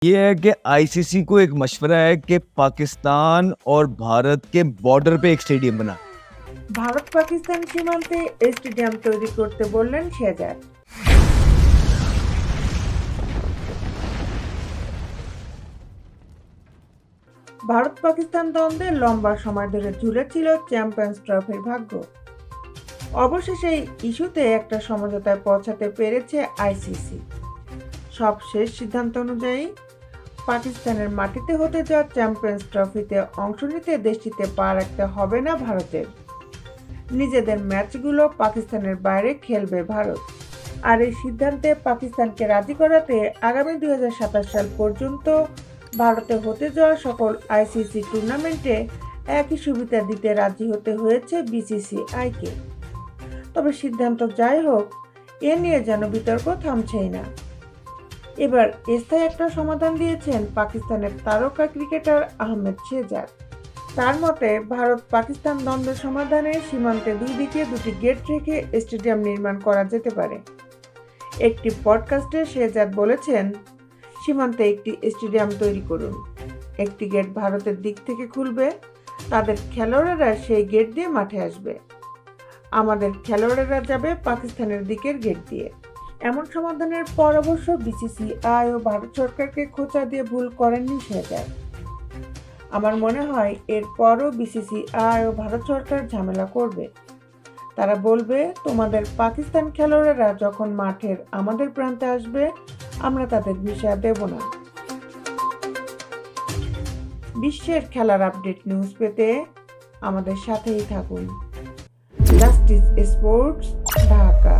ये है कि आईसीसी को एक मशवरा है कि पाकिस्तान और भारत के बॉर्डर पे एक स्टेडियम बना। ভারত পাকিস্তান সীমান্তে স্টেডিয়াম তৈরি করতে বললেন শেহজাদ। ভারত পাকিস্তান দ্বন্দ্বে লম্বা সময় ধরে ঝুলেছিল চ্যাম্পিয়ন্স ট্রফির ভাগ্য। অবশেষে এই ইস্যুতে একটা সমঝোতায় পৌঁছাতে পেরেছে আইসিসি। সবশেষ সিদ্ধান্ত অনুযায়ী পাকিস্তানের মাটিতে হতে যাওয়া চ্যাম্পিয়ন্স ট্রফিতে অংশ নিতে দেশটিতে পা রাখতে হবে না ভারতের। নিজেদের ম্যাচগুলো পাকিস্তানের বাইরে খেলবে ভারত। আর এই সিদ্ধান্তে পাকিস্তানকে রাজি করাতে আগামী 2027 সাল পর্যন্ত ভারতে হতে যাওয়া সকল আইসিসি টুর্নামেন্টে একই সুবিধা দিতে রাজি হতে হয়েছে বিসিসিআইকে। তবে সিদ্ধান্ত যাই হোক, এ নিয়ে যেন বিতর্ক থামছেই না। এবার স্থায়ী একটা সমাধান দিয়েছেন পাকিস্তানের তারকা ক্রিকেটার আহমেদ শেহজাদ। তার মতে ভারত পাকিস্তান দ্বন্দ্ব সমাধানে সীমান্তে দুই দিকে দুটি গেট রেখে স্টেডিয়াম নির্মাণ করা যেতে পারে। একটি পডকাস্টে শেহজাদ বলেছেন, সীমান্তে একটি স্টেডিয়াম তৈরি করুন, একটি গেট ভারতের দিক থেকে খুলবে, তাদের খেলোয়াড়েরা সেই গেট দিয়ে মাঠে আসবে, আমাদের খেলোয়াড়েরা যাবে পাকিস্তানের দিকের গেট দিয়ে। এমন সমাধানের পর অবশ্য বিসিসিআই ও ভারত সরকারকে খোঁচা দিয়ে ভুল করেননি শেহজাদ। আমার মনে হয় এরপরও বিসিসিআই ও ভারত সরকার ঝামেলা করবে। তারা বলবে, তোমাদের পাকিস্তান খেলোয়াড়েরা যখন মাঠের আমাদের প্রান্তে আসবে, আমরা তাদের ভিসা দেব না। বিশ্বের খেলার আপডেট নিউজ পেতে আমাদের সাথেই থাকুন। Justice sports, Dhaka.